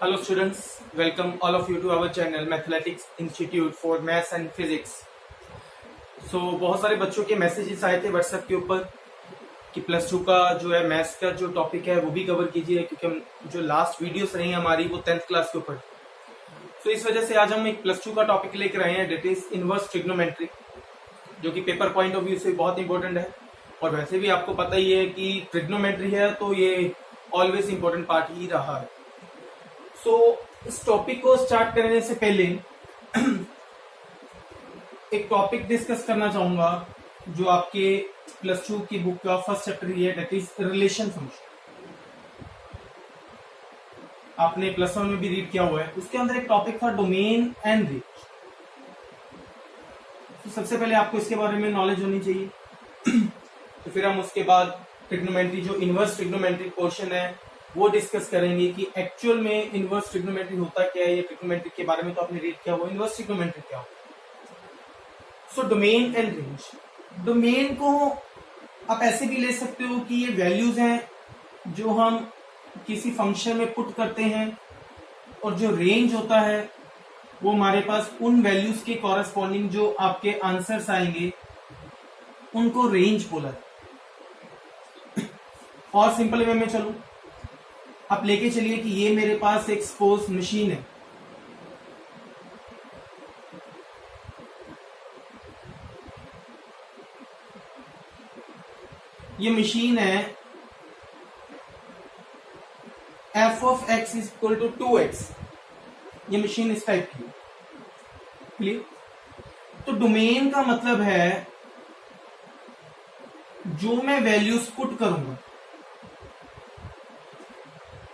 Hello students, welcome all of you to our channel Mathematics Institute for Maths and Physics. So बहुत सारे बच्चों के messages आए थे व्हाट्सएप के ऊपर कि प्लस टू का जो है मैथ्स का जो टॉपिक है वो भी कवर कीजिए, क्योंकि हम जो लास्ट वीडियोस रही हमारी वो 10th क्लास के ऊपर। तो इस वजह से आज हम एक प्लस टू का टॉपिक लेकर आए हैं, डेट इज इनवर्स ट्रिग्नोमेट्री, जो कि पेपर पॉइंट ऑफ व्यू से बहुत इंपॉर्टेंट है। और वैसे भी आपको पता ही है कि ट्रिग्नोमेट्री है तो ये ऑलवेज इंपॉर्टेंट पार्ट ही रहा है। तो इस टॉपिक को स्टार्ट करने से पहले एक टॉपिक डिस्कस करना चाहूंगा जो आपके प्लस टू की बुक का फर्स्ट चैप्टर ही है, दैट इज रिलेशन फंक्शन। आपने प्लस वन में भी रीड किया हुआ है। उसके अंदर एक टॉपिक था डोमेन एंड रेंज। तो सबसे पहले आपको इसके बारे में नॉलेज होनी चाहिए। तो फिर हम उसके बाद ट्रिग्नोमेट्री जो इनवर्स ट्रिग्नोमेट्री पोर्शन है वो डिस्कस करेंगे कि एक्चुअल में इनवर्स ट्रिग्नोमेट्री होता क्या है। ये ट्रिग्नोमेट्री के बारे में तो आपने रीड किया हुआ, इनवर्स ट्रिग्नोमेट्री क्या होता है। So domain and range, domain को आप ऐसे भी ले सकते हो कि ये वैल्यूज हैं जो हम किसी फंक्शन में पुट करते हैं, और जो रेंज होता है वो हमारे पास उन वैल्यूज के कॉरेस्पॉन्डिंग जो आपके आंसर्स आएंगे उनको रेंज बोला है। और सिंपल वे में चलूं, आप लेके चलिए कि ये मेरे पास एक सपोज मशीन है। ये मशीन है f of x is equal to 2x। ये मशीन इस टाइप की, क्लियर। तो डोमेन का मतलब है जो मैं वैल्यूज पुट करूंगा।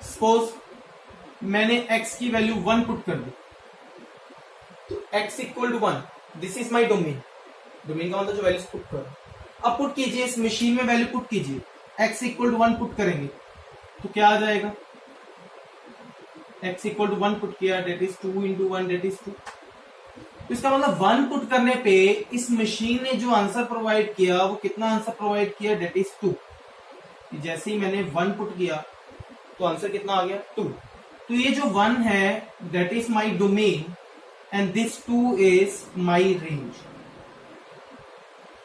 सपोज मैंने x की वैल्यू 1 पुट कर दी, तो x equal to 1, this is my domain. Domain का मतलब जो वैल्यूज पुट करो। अब पुट कीजिए, इस मशीन में वैल्यू पुट कीजिए, x इक्वल टू 1 पुट करेंगे तो क्या आ जाएगा। x इक्वल टू 1 पुट किया, that is 2 into 1 that is 2। तो इसका मतलब 1 पुट करने पे इस मशीन ने जो आंसर प्रोवाइड किया वो कितना आंसर प्रोवाइड किया, डेट इज 2। जैसे ही मैंने 1 पुट किया तो आंसर कितना आ गया, 2। तो ये जो 1 है that is my domain and this 2 is my range.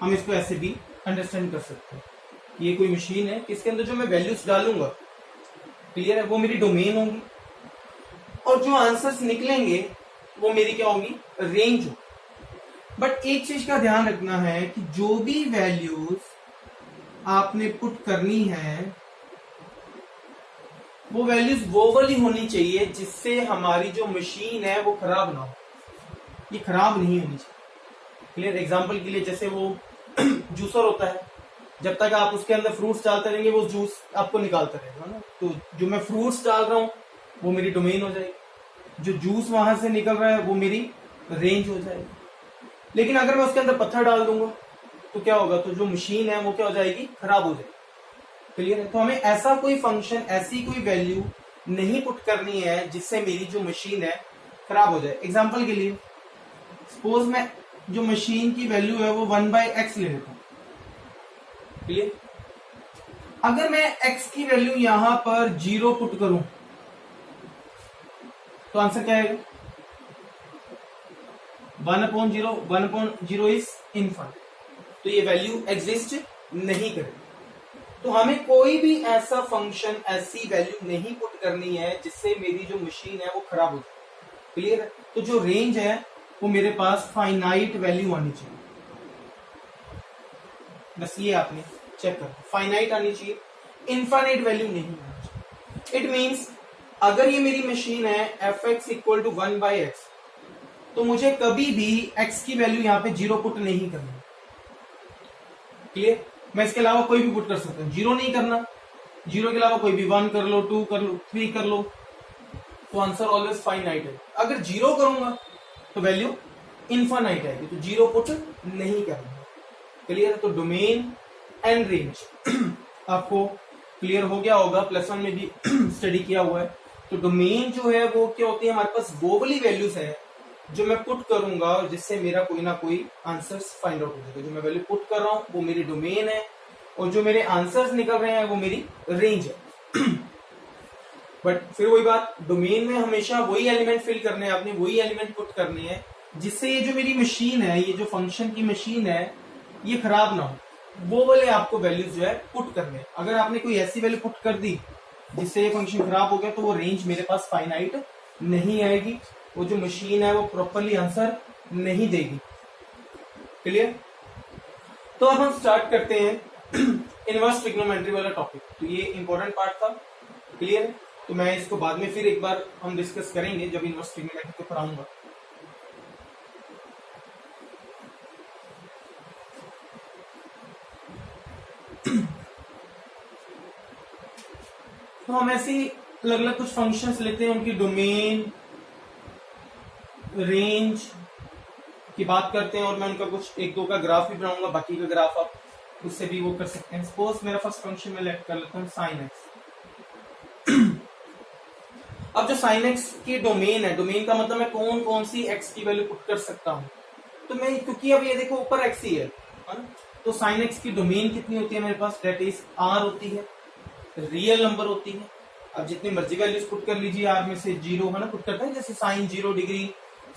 हम इसको ऐसे भी अंडरस्टैंड कर सकते हैं। ये कोई मशीन है, इसके अंदर जो मैं वैल्यूज डालूंगा, क्लियर है, वो मेरी डोमेन होगी, और जो आंसर्स निकलेंगे वो मेरी क्या होगी, रेंज होगी। बट एक चीज का ध्यान रखना है कि जो भी वैल्यूज आपने पुट करनी है वो वैल्यूज वो वाली होनी चाहिए जिससे हमारी जो मशीन है वो खराब ना हो। ये खराब नहीं होनी चाहिए, क्लियर। एग्जांपल के लिए जैसे वो जूसर होता है, जब तक आप उसके अंदर फ्रूट्स डालते रहेंगे वो जूस आपको निकालता रहेगा ना। तो जो मैं फ्रूट्स डाल रहा हूं वो मेरी डोमेन हो जाएगी, जो जूस वहां से निकल रहा है वो मेरी रेंज हो जाएगी। लेकिन अगर मैं उसके अंदर पत्थर डाल दूंगा तो क्या होगा, तो जो मशीन है वो क्या हो जाएगी, खराब हो जाएगी, क्लियर है। तो हमें ऐसा कोई फंक्शन, ऐसी कोई वैल्यू नहीं पुट करनी है जिससे मेरी जो मशीन है खराब हो जाए। एग्जांपल के लिए सपोज मैं जो मशीन की वैल्यू है वो 1/x ले लेता हूं, क्लियर। अगर मैं x की वैल्यू यहां पर 0 पुट करूं तो आंसर क्या आएगा, 1/0, 1/0 इज इनफाइनाइट। तो ये वैल्यू एग्जिस्ट नहीं करेगी। तो हमें कोई भी ऐसा फंक्शन, ऐसी वैल्यू नहीं पुट करनी है जिससे मेरी जो मशीन है वो खराब हो जाए, क्लियर है। तो जो रेंज है वो मेरे पास फाइनाइट वैल्यू आनी चाहिए, बस ये आपने चेक कर, फाइनाइट आनी चाहिए, इनफाइनाइट वैल्यू नहीं आनी चाहिए। इट मीन्स अगर ये मेरी मशीन है fx इक्वल टू 1/x, तो मुझे कभी भी x की वैल्यू यहां पे 0 पुट नहीं करनी, क्लियर। मैं इसके अलावा कोई भी पुट कर सकता हूं, 0 नहीं करना, 0 के अलावा कोई भी 1 कर लो, 2 कर लो, 3 कर लो, तो आंसर ऑलवेज फाइनाइट है। अगर 0 करूंगा तो वैल्यू इनफाइनाइट आएगी, तो 0 पुट नहीं करना, क्लियर। तो डोमेन एंड रेंज आपको क्लियर हो गया होगा, प्लस वन में भी स्टडी किया हुआ है। तो डोमेन जो है वो क्या होती है, हमारे पास वो वाली वैल्यूज है जो मैं पुट करूंगा और जिससे मेरा कोई ना कोई आंसर्स फाइंड आउट हो जाएगा। जो मैं वैल्यू पुट कर रहा हूं वो मेरी डोमेन है, और जो मेरे आंसर्स निकल रहे हैं वो मेरी रेंज है। बट फिर वही बात, डोमेन में हमेशा वही एलिमेंट फिल करने हैं आपने, वही एलिमेंट पुट करने हैं जिससे ये जो मेरी मशीन है, ये जो फंक्शन की मशीन है, ये खराब ना हो। वो वाले आपको वैल्यूज जो है पुट करने हैं। अगर आपने कोई ऐसी वैल्यू पुट कर दी जिससे ये फंक्शन खराब हो गया, तो वो रेंज मेरे पास फाइनाइट नहीं आएगी, वो जो मशीन है वो प्रॉपरली आंसर नहीं देगी। क्लियर? तो अब हम स्टार्ट करते हैं इनवर्स ट्रिग्नोमेट्री वाला टॉपिक। तो ये इंपॉर्टेंट पार्ट था। क्लियर है? तो मैं इसको बाद में फिर एक बार हम डिस्कस करेंगे जब इनवर्स ट्रिग्नोमेट्री के ऊपर आऊंगा। तो हम ऐसे अलग अलग कुछ फंक्शंस लेते हैं, उनकी डोमेन, रेंज की बात करते हैं, और मैं उनका कुछ एक दो का ग्राफ भी बनाऊंगा। बाकी का ग्राफ आप उससे भी वो कर सकते हैं। सपोज मेरा फर्स्ट फंक्शन में लेट कर लेता हूँ साइन एक्स। अब जो साइन एक्स की डोमेन है, डोमेन का मतलब मैं कौन कौन सी एक्स की वैल्यू पुट कर सकता हूँ। तो मैं, क्योंकि अब ये देखो ऊपर एक्स ही है, तो साइन एक्स की डोमेन कितनी होती है मेरे पास, डेट इज आर होती है, रियल नंबर होती है। अब जितनी मर्जी वैल्यूज पुट कर लीजिए, आर में से जीरो है ना पुट करते हैं, जैसे साइन 0 डिग्री,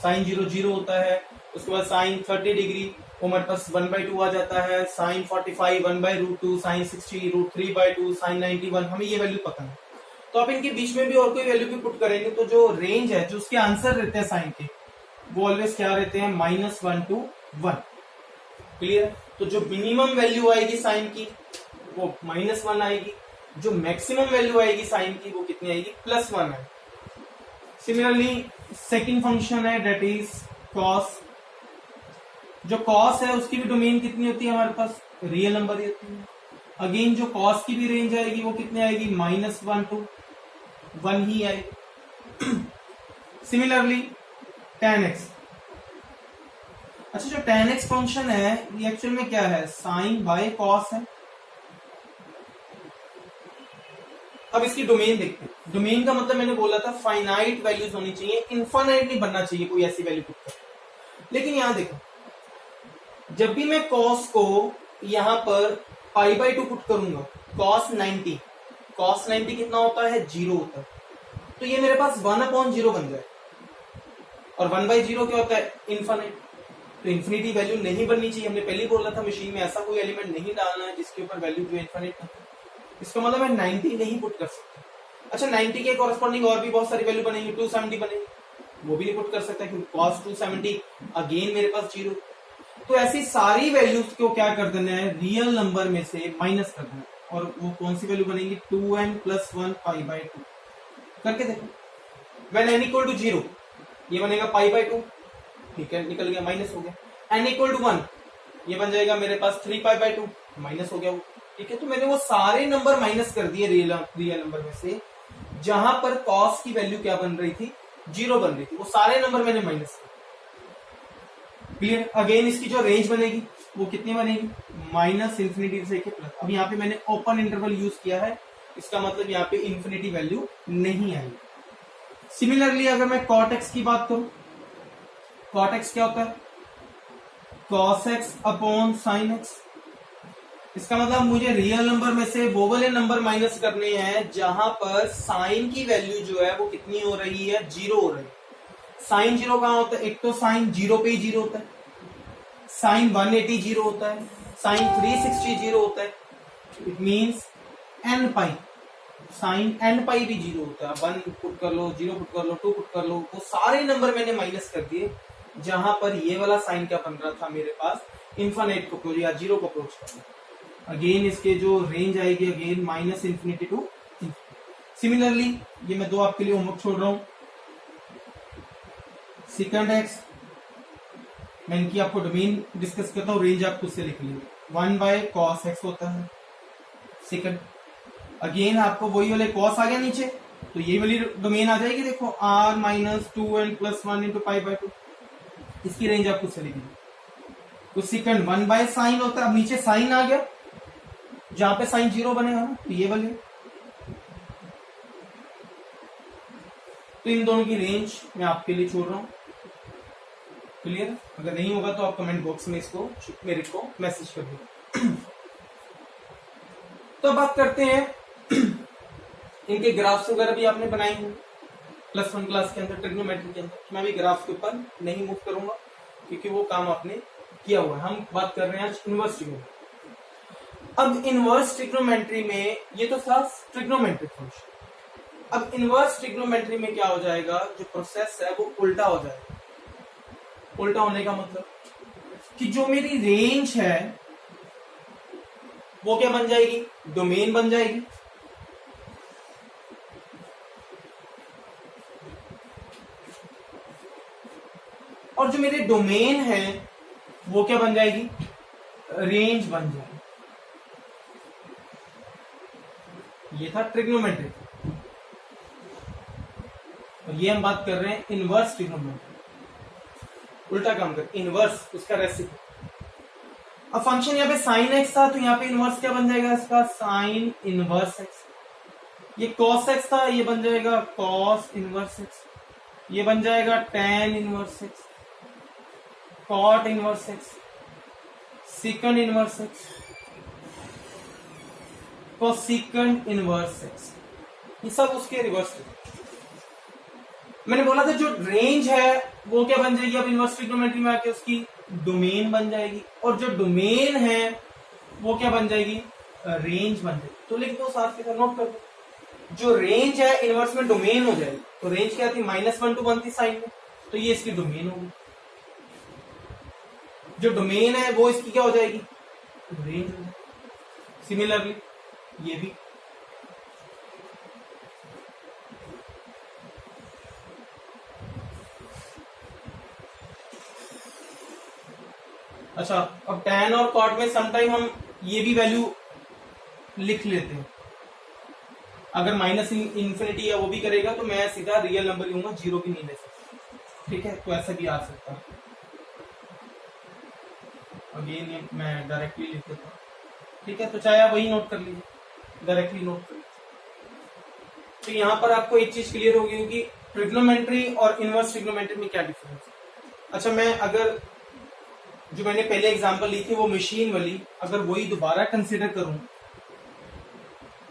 साइन 0 0 होता है। उसके बाद साइन 30 डिग्री वो हमारे पास 1/2 आ जाता है, साइन 45 1/√2, साइन 60 √3/2, साइन 91, हमें ये वैल्यू पता है। तो आप इनके बीच में भी और कोई वैल्यू भी पुट करेंगे तो जो रेंज है, जो उसके आंसर रहते हैं साइन के, वो ऑलवेज क्या रहते हैं, -1 to 1। क्लियर? तो जो मिनिमम वैल्यू आएगी साइन की वो -1 आएगी, जो मैक्सिमम वैल्यू आएगी साइन की वो कितनी आएगी, +1 है। सिमिलरली सेकंड फंक्शन है डेट इज कॉस। जो कॉस है उसकी भी डोमेन कितनी होती है हमारे पास, रियल नंबर ही होती है। अगेन जो कॉस की भी रेंज आएगी वो कितनी आएगी, -1 to 1 ही आएगी। Similarly tan x। अच्छा, जो tan x फंक्शन है ये एक्चुअल में क्या है, साइन बाय कॉस है। अब इसकी डोमेन देखते हैं। डोमेन का मतलब मैंने बोला था फाइनाइट वैल्यूज होनी चाहिए, इनफाइनाइट नहीं बनना चाहिए कोई ऐसी वैल्यू पुट कर। लेकिन यहां देखो, जब भी मैं कॉस को यहां पर π/2 पुट करूंगा, cos 90 कितना होता है, 0 होता है। तो ये मेरे पास 1/0 बन जाए, और 1/0 क्या होता है, इनफाइनाइट। तो इन्फिनिटी वैल्यू नहीं बननी चाहिए। हमने पहले ही बोला था मशीन में ऐसा कोई एलिमेंट नहीं डालना है जिसके ऊपर वैल्यू जो इनफाइनाइट। इसका मतलब मैं 90 नहीं पुट कर सकता। अच्छा, 90 के कॉरेस्पॉन्डिंग और भी बहुत सारी वैल्यू बनेगी, 270 बनेगी, वो भी नहीं पुट कर सकता क्योंकि cos 270 अगेन मेरे पास 0। तो ऐसी सारी वैल्यूज को क्या कर देना है, रियल नंबर में से माइनस कर देना है, और वो कौन सी वैल्यू बनेगी, 2n + 1 π/2। करके देखो, when n = 0 ये बनेगा π/2, ठीक है, निकल गया, माइनस हो गया। n = 1 ये बन जाएगा मेरे पास 3 π/2, माइनस हो गया वो, ठीक है। तो मैंने वो सारे नंबर माइनस कर दिए रियल नंबर में से, जहां पर कॉस की वैल्यू क्या बन रही थी, 0 बन रही थी, वो सारे नंबर मैंने माइनस किए। क्लियर? अगेन इसकी जो रेंज बनेगी वो कितनी बनेगी, -∞ से प्लस। अब यहाँ पे मैंने ओपन इंटरवल यूज किया है, इसका मतलब यहाँ पे इन्फिनिटी वैल्यू नहीं आएगी। सिमिलरली अगर मैं cot x की बात करूं, cot x क्या होता है, cos x upon sin x। इसका मतलब मुझे रियल नंबर में से वो वाले नंबर माइनस करने हैं जहां पर साइन की वैल्यू जो है वो कितनी हो रही है, 0 हो रही है। साइन 0 कहां होता है, एक तो साइन 0 पे ही 0 होता है, साइन 180 0 होता है, साइन 360 0 होता है। It means n π, sine n π भी 0 होता है। 1 पुट कर लो, 0 पुट कर लो, 2 पुट कर लो, वो सारे नंबर मैंने माइनस कर दिए जहां पर ये वाला साइन क्या बन रहा था मेरे पास, इन्फाइनाइट को अप्रोच या 0 को अप्रोच करना। अगेन इसके जो रेंज आएगी अगेन -∞ टू। सिमिलरली ये मैं दो आपके लिए होमवर्क छोड़ रहा हूं। सेकंड एक्स, मैं इनकी आपको डोमेन डिस्कस करता हूँ, रेंज आप खुद से लिख लीजिए। 1/cos x होता है। सेकंड अगेन आपको वही वाले cos आ गया नीचे, तो ये वाली डोमेन आ जाएगी, देखो r - 2n + 1 × π/2। इसकी रेंज आप खुद से लिख लीजिए। तो सेकंड 1/sin होता है। अब नीचे साइन आ गया, जहां पे साइन 0 बनेगा तो ये वाले। तो इन दोनों की रेंज मैं आपके लिए छोड़ रहा हूं। क्लियर? अगर नहीं होगा तो आप कमेंट बॉक्स में इसको मेरे को मैसेज कर दो। तो बात करते हैं इनके ग्राफ्स वगैरह भी आपने बनाए होंगे +1 क्लास के अंदर, ट्रिग्नोमेट्री के अंदर। मैं भी ग्राफ के ऊपर नहीं मूव करूंगा क्योंकि वो काम आपने किया हुआ है। हम बात कर रहे हैं आज इनवर्स ट्रिग्नोमेट्री। अब इनवर्स ट्रिग्नोमेट्री में ये तो था ट्रिग्नोमेट्रिक फंक्शन। अब इनवर्स ट्रिग्नोमेट्री में क्या हो जाएगा, जो प्रोसेस है वो उल्टा हो जाएगा। उल्टा होने का मतलब कि जो मेरी रेंज है वो क्या बन जाएगी, डोमेन बन जाएगी। और जो मेरे डोमेन है वो क्या बन जाएगी, रेंज बन जाएगी। ये था ट्रिग्नोमेट्री और ये हम बात कर रहे हैं इनवर्स ट्रिग्नोमेट्री। उल्टा काम कर, इनवर्स उसका रेसिपी। अब फंक्शन यहाँ पे साइन एक्स था तो यहाँ पे इनवर्स क्या बन जाएगा इसका, साइन इनवर्स एक्स। ये कॉस एक्स था, ये बन जाएगा कॉस इनवर्स एक्स। ये बन जाएगा tan inverse x, cot inverse x, secant inverse x, cosecant inverse x. ये सब उसके रिवर्स है। मैंने बोला था जो रेंज है वो क्या बन जाएगी अब इनवर्स ट्रिग्नोमेट्री में आके, उसकी डोमेन बन जाएगी। और जो डोमेन है वो क्या बन जाएगी, रेंज बन जाएगी। तो लिख दो साथ के साथ, नोट कर दो। जो रेंज है इनवर्स में डोमेन हो जाएगी। तो रेंज क्या थी, -1 to 1 थी साइन में, तो ये इसकी डोमेन होगी। जो डोमेन है वो इसकी क्या हो जाएगी, रेंज हो जाएगी। सिमिलरली ये भी अच्छा। अब tan और cot में समटाइम हम ये भी वैल्यू लिख लेते हैं। अगर माइनस इन्फिनिटी है वो भी करेगा तो मैं सीधा रियल नंबर लूंगा, 0 भी नहीं ले सकता। ठीक है, तो ऐसा भी आ सकता है। अगेन ये मैं डायरेक्टली लिख देता हूँ। ठीक है, तो चाहे आप वही नोट कर लीजिए, डायरेक्टली नोट कर लीजिए। तो यहाँ पर आपको एक चीज क्लियर होगी कि ट्रिग्नोमेट्री और इनवर्स ट्रिग्नोमेट्री में क्या डिफरेंस है। अच्छा, मैं अगर जो मैंने पहले एग्जांपल ली थी वो मशीन वाली, अगर वही दोबारा कंसीडर करूं,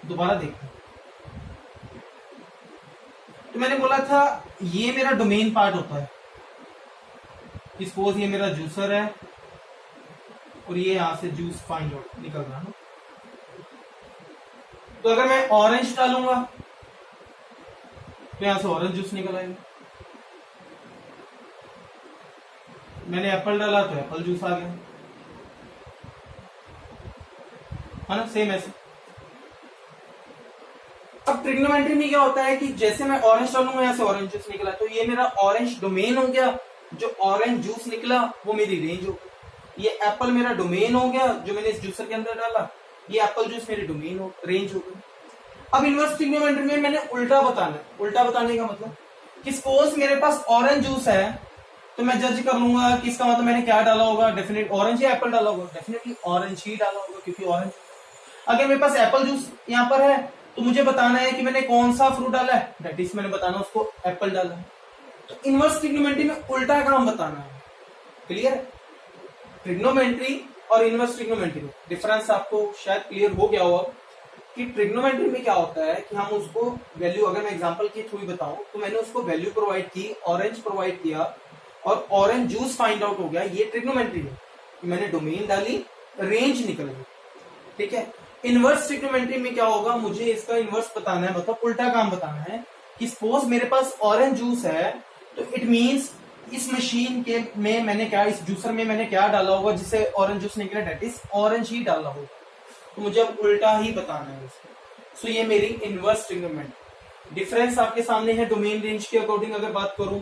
दोबारा देखो, तो मैंने बोला था ये मेरा डोमेन पार्ट होता है। सपोज ये मेरा जूसर है और ये यहां से जूस फाइंड आउट निकल रहा है। तो अगर मैं ऑरेंज डालूंगा तो यहां से ऑरेंज जूस निकल आएगा। मैंने एप्पल डाला तो एप्पल जूस आ गया, है ना, सेम ऐसे। अब ट्रिग्नोमेट्री में क्या होता है कि जैसे मैं ऑरेंज डालूंगा यहां से ऑरेंज जूस निकला, तो ये मेरा ऑरेंज डोमेन हो गया। जो ऑरेंज जूस निकला वो मेरी रेंज हो गई। ये एप्पल मेरा डोमेन हो गया, जो मैंने इस जूसर के अंदर डाला, ये एप्पल जूस मेरी डोमेन हो, रेंज हो गई। अब इनवर्स ट्रिग्नोमेट्री में मैंने उल्टा बताना है। उल्टा बताने का मतलब कि सपोज मेरे पास ऑरेंज जूस है तो मैं जज कर लूंगा कि इसका मतलब मैंने क्या डाला होगा, डेफिनेट ऑरेंज या एप्पल डाला होगा, डेफिनेटली ऑरेंज ही डाला होगा क्योंकि ऑरेंज। अगर मेरे पास एप्पल जूस यहाँ पर है तो मुझे बताना है कि मैंने कौन सा फ्रूट डाला है, दैट इज मैंने बताना उसको एप्पल डाला है। तो इनवर्स ट्रिग्नोमेट्री में उल्टा काम बताना है। क्लियर है? ट्रिग्नोमेट्री और इनवर्स ट्रिग्नोमेट्री में डिफरेंस आपको शायद क्लियर हो गया होगा कि ट्रिग्नोमेट्री में क्या होता है कि हम उसको वैल्यू, अगर मैं एग्जांपल के थ्रू बताऊं तो मैंने उसको वैल्यू प्रोवाइड की, ऑरेंज प्रोवाइड किया और ऑरेंज जूस फाइंड आउट हो गया। ये ट्रिग्नोमेट्री है कि मैंने डोमेन डाली, रेंज निकल गई। ठीक है। इनवर्स ट्रिग्नोमेट्री में क्या होगा, मुझे इसका इनवर्स बताना है, मतलब उल्टा काम बताना है कि सपोज मेरे पास ऑरेंज जूस है तो इट मींस इस मशीन के में मैंने क्या, इस जूसर में मैंने क्या डाला होगा जिससे ऑरेंज जूस निकला, दैट इज ऑरेंज ही डाला होगा। तो मुझे अब उल्टा ही बताना है इसको। सो ये मेरी इनवर्स ट्रिग्नोमेट्री। डिफरेंस आपके सामने है डोमेन रेंज के अकॉर्डिंग। अगर बात करूं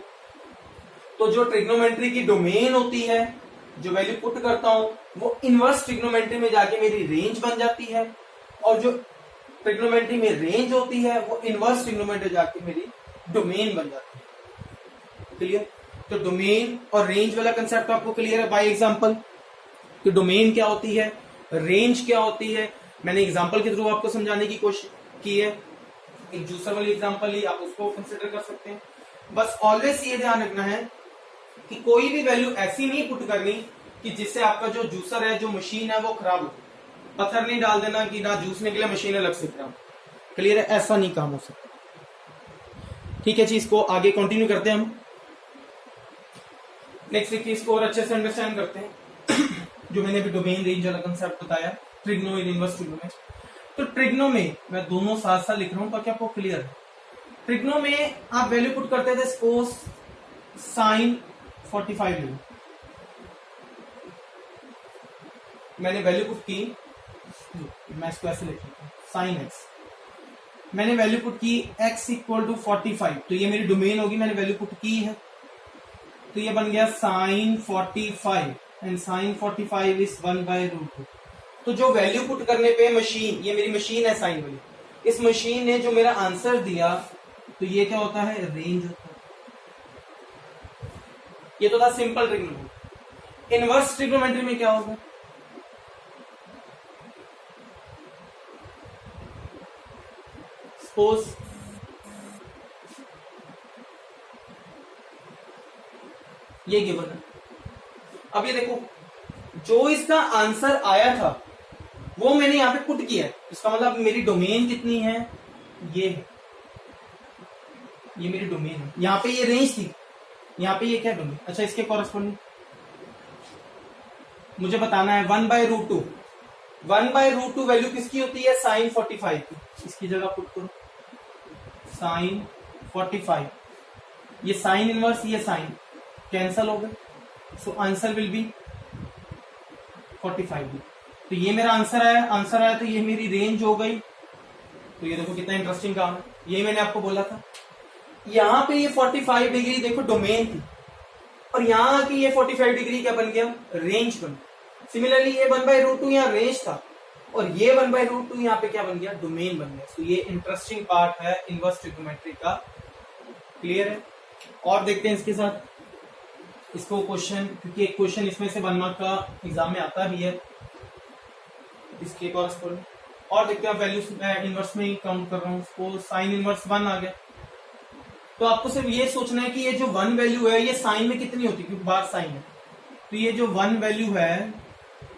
तो जो ट्रिग्नोमेट्री की डोमेन होती है, जो वैल्यू पुट करता हूं, वो इनवर्स ट्रिग्नोमेट्री में जाके मेरी रेंज बन जाती है। और जो ट्रिग्नोमेट्री में रेंज होती है वो इनवर्स ट्रिग्नोमेट्री जाके मेरी डोमेन बन जाती है। क्लियर? तो डोमेन और रेंज वाला कंसेप्ट आपको क्लियर है बाय एग्जांपल कि डोमेन क्या होती है, रेंज क्या होती है। मैंने एग्जांपल के थ्रू आपको समझाने की कोशिश की है। एक जूसर वाली एग्जांपल ली, आप उसको कंसिडर कर सकते हैं। बस ऑलवेज ये ध्यान रखना है कि कोई भी वैल्यू ऐसी नहीं पुट करनी कि जिससे आपका जो जूसर है, जो मशीन है, वो खराब हो। पत्थर नहीं डाल देना कि ना जूस निकले, मशीन अलग से खराब। क्लियर है, ऐसा नहीं काम हो सकता। ठीक है जी, इसको आगे कंटिन्यू करते हैं हम। नेक्स्ट देखिए, इसको और अच्छे से अंडरस्टैंड करते हैं जो मैंने अभी डोमेन रेंज वाला कंसेप्ट बताया, ट्रिग्नो इन इनवर्स ट्रिग्नो में। तो ट्रिग्नो में मैं दोनों साथ साथ लिख रहा हूं ताकि आपको क्लियर है। ट्रिग्नो में आप वैल्यू पुट करते थे, सपोज साइन 45 ले, मैंने वैल्यू पुट की, मैं इसको ऐसे लिख लेता हूं, साइन एक्स, मैंने वैल्यू पुट की x इक्वल टू 45, तो ये मेरी डोमेन होगी, मैंने वैल्यू पुट की है, तो ये बन गया साइन 45 एंड साइन 45 इज 1/√2। तो जो वैल्यू पुट करने पे मशीन, ये मेरी मशीन है साइन वाली, इस मशीन ने जो मेरा आंसर दिया, तो ये क्या होता है, रेंज होता है। ये तो था सिंपल ट्रिग्नोमेट्री। इनवर्स ट्रिग्नोमेट्री में क्या होगा, सपोज ये गिवन है। अब ये देखो, जो इसका आंसर आया था वो मैंने यहां पे पुट किया है, इसका मतलब मेरी डोमेन कितनी है, ये मेरी डोमेन है। यहां पे ये रेंज थी, यहां पे ये क्या डोमेन। अच्छा, इसके कॉरेस्पॉन्डिंग मुझे बताना है 1/√2। 1/√2 वैल्यू किसकी होती है, साइन 45 की। इसकी जगह पुट करो साइन 45, ये साइन इनवर्स, ये साइन कैंसल हो गए, सो आंसर विल बी 45 भी। तो ये मेरा आंसर आया तो ये मेरी रेंज हो गई। तो ये देखो कितना इंटरेस्टिंग काम है, ये मैंने आपको बोला था। यहां पे ये 45 डिग्री देखो डोमेन थी, और यहां की ये 45 डिग्री क्या बन गया, रेंज बन गया। सिमिलरली ये 1/√2 यहाँ रेंज था, और ये 1/√2 यहाँ पे क्या बन गया, डोमेन बन गया। तो ये इंटरेस्टिंग पार्ट है इनवर्स ट्रिग्नोमेट्री का। क्लियर है। और देखते हैं इसके साथ इसको क्वेश्चन, क्योंकि एक क्वेश्चन इसमें से 1 मार्क का एग्जाम में आता भी है इसके कॉरेस्पॉन्डिंग। और देखते हैं वैल्यूज मैं इनवर्स में ही काउंट कर रहा हूँ। सपोज साइन इनवर्स 1 आ गया, तो आपको सिर्फ ये सोचना है कि ये जो 1 वैल्यू है ये साइन में कितनी होती है, क्योंकि बार साइन है। तो ये जो 1 वैल्यू है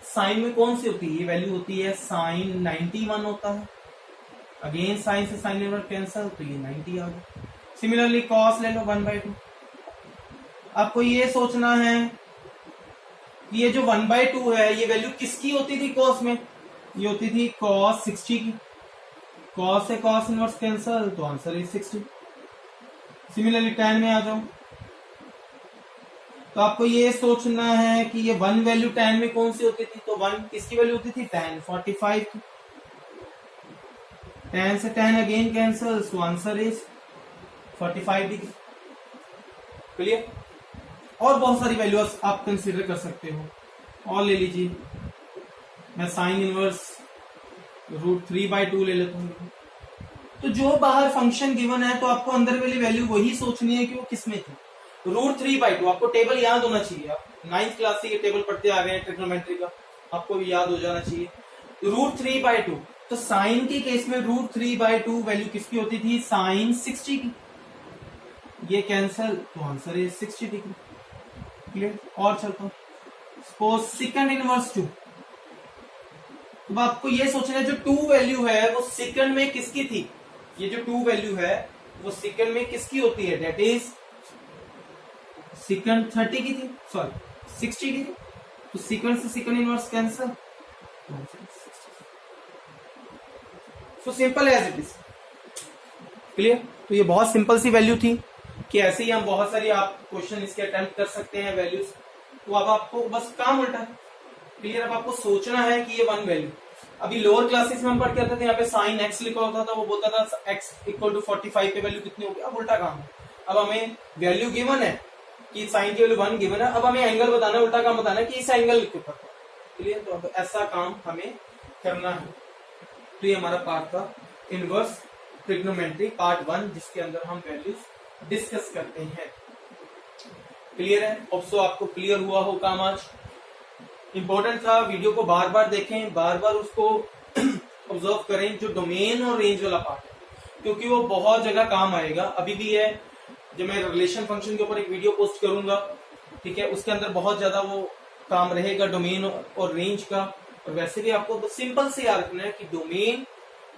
साइन में कौन सी होती है, ये वैल्यू होती है साइन 91 होता है। अगेन साइन से साइन इनवर्स कैंसल, तो ये 90 आ गया। सिमिलरली कॉस ले लो 1/2। आपको ये सोचना है कि ये जो 1/2 है ये वैल्यू किसकी होती थी कॉस में, ये होती थी कॉस 60 की। कॉस से कॉस इनवर्स कैंसल, तो आंसर इज 60। सिमिलरली tan में आ जाओ, तो आपको ये सोचना है कि ये 1 वैल्यू tan में कौन सी होती थी, तो 1 किसकी वैल्यू होती थी, tan 45 की। tan से tan again cancel, so answer is 45 degree. Clear. और बहुत सारी वैल्यूज आप कंसीडर कर सकते हो, और ले लीजिए, मैं साइन इनवर्स √3/2 ले लेता हूँ। तो जो बाहर फंक्शन गिवन है, तो आपको अंदर वाली वैल्यू वही सोचनी है कि वो किसमें थी। √3/2 आपको टेबल याद होना चाहिए, आप 9th क्लास से ये टेबल पढ़ते आ गए हैं ट्रिग्नोमेट्री का, आपको भी याद हो जाना चाहिए। √3/2, तो साइन के केस में √3/2 वैल्यू किसकी होती थी, साइन 60 की। ये कैंसल, तो आंसर है 60 डिग्री। क्लियर। और चलता हूं, सपोज सेकंड इनवर्स 2। अब आपको ये सोचना है जो 2 वैल्यू है वो सेकंड में किसकी थी, ये जो 2 वैल्यू है वो सेकंड में किसकी होती है, दैट इज सेकंड 30 की थी, सॉरी 60 की थी। तो सेकंड से second inverse cancel, so simple as it is. Clear. तो ये बहुत सिंपल सी वैल्यू थी कि ऐसे ही हम बहुत सारी आप क्वेश्चन इसके अटेम्प्ट कर सकते हैं वैल्यूज। तो अब आपको बस काम उल्टा है। क्लियर। अब आपको सोचना है कि ये 1 वैल्यू, अभी लोअर क्लासेस में हम पढ़ के आते थे, यहाँ पे साइन x लिखा होता था, वो बोलता था x इक्वल टू 45 पे वैल्यू कितनी होगी। अब उल्टा काम है, अब हमें वैल्यू गिवन है कि साइन की वैल्यू 1 गिवन है, अब हमें एंगल बताना है, उल्टा काम बताना है कि इस एंगल के ऊपर। क्लियर। तो अब ऐसा काम हमें करना है। तो ये हमारा पार्ट था इनवर्स ट्रिग्नोमेट्री पार्ट 1, जिसके अंदर हम वैल्यूज डिस्कस करते हैं। क्लियर है। ऑप्सो आपको क्लियर हुआ हो काम आज। इंपॉर्टेंट था, वीडियो को बार बार देखें, बार बार उसको ऑब्जर्व करें, जो डोमेन और रेंज वाला पार्ट है, क्योंकि वो बहुत जगह काम आएगा। अभी भी है, जब मैं रिलेशन फंक्शन के ऊपर एक वीडियो पोस्ट करूंगा, ठीक है, उसके अंदर बहुत ज्यादा वो काम रहेगा डोमेन और रेंज का। और वैसे भी आपको सिंपल से याद रखना है कि डोमेन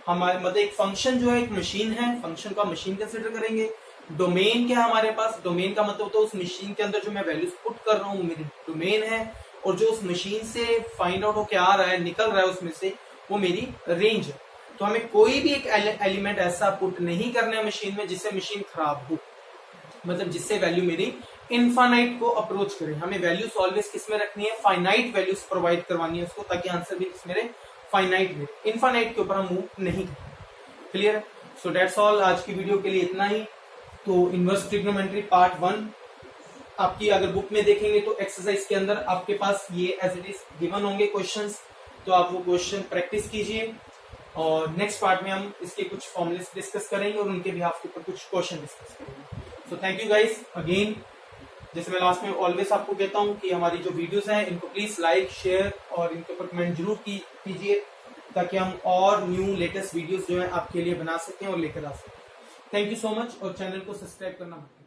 हमारे मतलब एक फंक्शन जो है एक मशीन है, फंक्शन का मशीन कंसिडर करेंगे। डोमेन क्या है हमारे पास, डोमेन का मतलब होता है उस मशीन के अंदर जो मैं वैल्यूज पुट कर रहा हूँ वो मेरी डोमेन है, और जो उस मशीन से फाइंड आउट होकर आ रहा है, निकल रहा है उसमें से, वो मेरी रेंज है। तो हमें कोई भी एक एलिमेंट ऐसा पुट नहीं करना है मशीन में जिससे मशीन खराब हो, मतलब जिससे वैल्यू मेरी इनफाइनाइट को अप्रोच करे। हमें वैल्यूज ऑलवेज किस में रखनी है, फाइनाइट वैल्यूज प्रोवाइड करवानी है उसको, ताकि आंसर भी मेरे फाइनाइट में, इनफाइनाइट के ऊपर हम मूव नहीं करें। क्लियर? सो दैट्स ऑल, आज की वीडियो के लिए इतना ही। तो इनवर्स ट्रिग्नोमेट्री पार्ट 1 आपकी अगर बुक में देखेंगे तो एक्सरसाइज के अंदर आपके पास ये एज इट इज गिवन होंगे क्वेश्चंस, तो आप वो क्वेश्चन प्रैक्टिस कीजिए, और नेक्स्ट पार्ट में हम इसके कुछ फॉर्मुलेस डिस्कस करेंगे और उनके बिहाफ के ऊपर कुछ क्वेश्चन डिस्कस करेंगे। So thank you guys again. जैसे मैं लास्ट में ऑलवेज आपको कहता हूँ कि हमारी जो वीडियोस हैं इनको प्लीज लाइक, शेयर और इनके ऊपर कमेंट जरूर कीजिए, ताकि हम और न्यू लेटेस्ट वीडियोस जो है आपके लिए बना सकें और लेकर आ सकें। थैंक यू सो मच, और चैनल को सब्सक्राइब करना मत भूलिए।